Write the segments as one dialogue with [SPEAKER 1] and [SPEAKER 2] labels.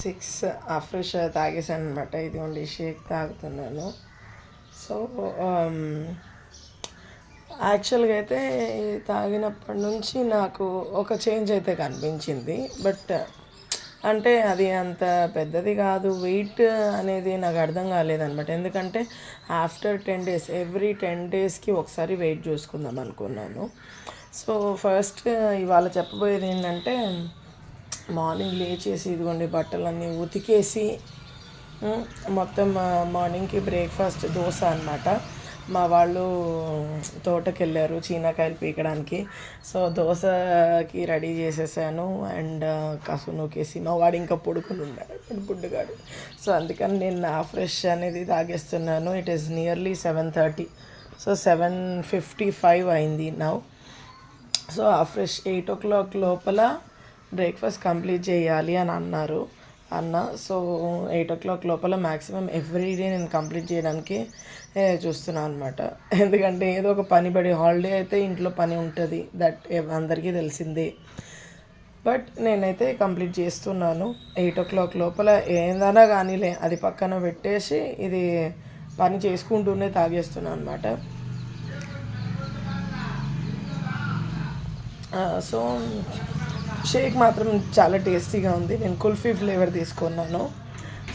[SPEAKER 1] 6 fresh తాగేసాను అనమాట. ఇదిగోండి షేక్ తాగుతున్నాను. సో యాక్చువల్గా అయితే ఇది తాగినప్పటి నుంచి నాకు ఒక చేంజ్ అయితే కనిపించింది. బట్ అంటే అది అంత పెద్దది కాదు. వెయిట్ అనేది నాకు అర్థం కాలేదనమాట. ఎందుకంటే ఆఫ్టర్ 10 డేస్, ఎవ్రీ 10 డేస్కి ఒకసారి వెయిట్ చూసుకుందాం అనుకున్నాను. సో ఫస్ట్ ఇవాళ చెప్పబోయేది ఏంటంటే, మార్నింగ్ లేచేసి ఇదిగోండి బట్టలన్నీ ఉతికేసి మొత్తం మార్నింగ్కి బ్రేక్ఫాస్ట్ దోశ అనమాట. మా వాళ్ళు తోటకి వెళ్ళారు చీనకాయలు పీకడానికి. సో దోశకి రెడీ చేసేసాను. అండ్ కాసు నూకేసి మా వాడు ఇంకా పడుకుని ఉన్నాడు బుడ్డుగాడు. సో అందుకని నేను నా ఫ్రెష్ అనేది తాగేస్తున్నాను. It is nearly 7:30. సో 7:55 అయింది నౌ. సో ఆ ఫ్రెష్ 8 o'clock లోపల బ్రేక్ఫాస్ట్ కంప్లీట్ చేయాలి అని అన్నారు అన్న. సో 8 o'clock లోపల మ్యాక్సిమం ఎవ్రీడే నేను కంప్లీట్ చేయడానికి చూస్తున్నాను అనమాట. ఎందుకంటే ఏదో ఒక పని పడి, హాలిడే అయితే ఇంట్లో పని ఉంటుంది, దట్ అందరికీ తెలిసిందే. బట్ నేనైతే కంప్లీట్ చేస్తున్నాను. 8 o'clock లోపల ఏందన్నా కానీలే అది పక్కన పెట్టేసి ఇది పని చేసుకుంటూనే తాగేస్తున్నాను అనమాట. సో షేక్ మాత్రం చాలా టేస్టీగా ఉంది. నేను కుల్ఫీ ఫ్లేవర్ తీసుకున్నాను.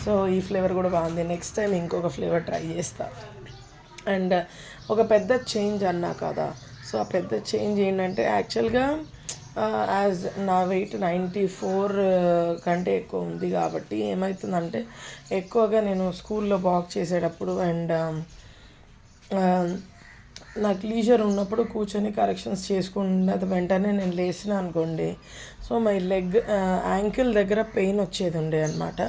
[SPEAKER 1] సో ఈ ఫ్లేవర్ కూడా బాగుంది. నెక్స్ట్ టైం ఇంకొక ఫ్లేవర్ ట్రై చేస్తా. అండ్ ఒక పెద్ద చేంజ్ అన్నా కదా. సో ఆ పెద్ద చేంజ్ ఏంటంటే, యాక్చువల్గా యాజ్ నా వెయిట్ 94 కంటే ఎక్కువ ఉంది కాబట్టి ఏమవుతుందంటే, ఎక్కువగా నేను స్కూల్లో వాక్ చేసేటప్పుడు అండ్ నాకు లీజర్ ఉన్నప్పుడు కూర్చొని కరెక్షన్స్ చేసుకున్న వెంటనే నేను లేచిన అనుకోండి, సో మై లెగ్ యాంకిల్ దగ్గర పెయిన్ వచ్చేది ఉండే అనమాట.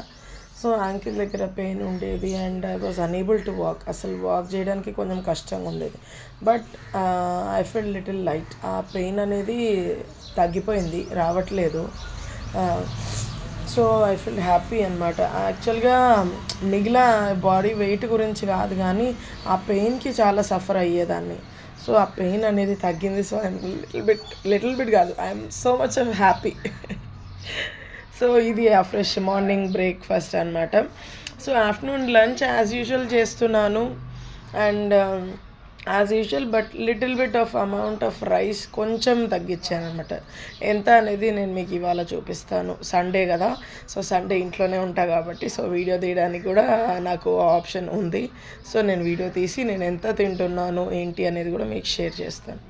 [SPEAKER 1] సో యాంకిల్ దగ్గర పెయిన్ ఉండేది and I was unable to walk. అసలు వాక్ చేయడానికి కొంచెం కష్టంగా ఉండేది. But I feel little light. ఆ పెయిన్ అనేది తగ్గిపోయింది, రావట్లేదు. సో ఐ ఫీల్ హ్యాపీ అనమాట. యాక్చువల్గా మిగిలిన బాడీ వెయిట్ గురించి కాదు కానీ ఆ పెయిన్కి చాలా సఫర్ అయ్యేదాన్ని. సో ఆ పెయిన్ అనేది తగ్గింది. సో ఐఎమ్ లిటిల్ బిట్ కాదు, I'm so much happy. So ఇది ఆ ఫ్రెష్ మార్నింగ్ బ్రేక్ఫాస్ట్ అనమాట. So afternoon lunch as usual చేస్తున్నాను. And as usual but little bit of amount of rice కొంచెం తగ్గించాను అనమాట. ఎంత అనేది నేను మీకు ఇవాళ చూపిస్తాను. సండే కదా, సో సండే ఇంట్లోనే ఉంటా కాబట్టి సో వీడియో తీయడానికి కూడా నాకు ఆప్షన్ ఉంది. సో నేను వీడియో తీసి నేను ఎంత తింటున్నాను ఏంటి అనేది కూడా మీకు షేర్ చేస్తాను.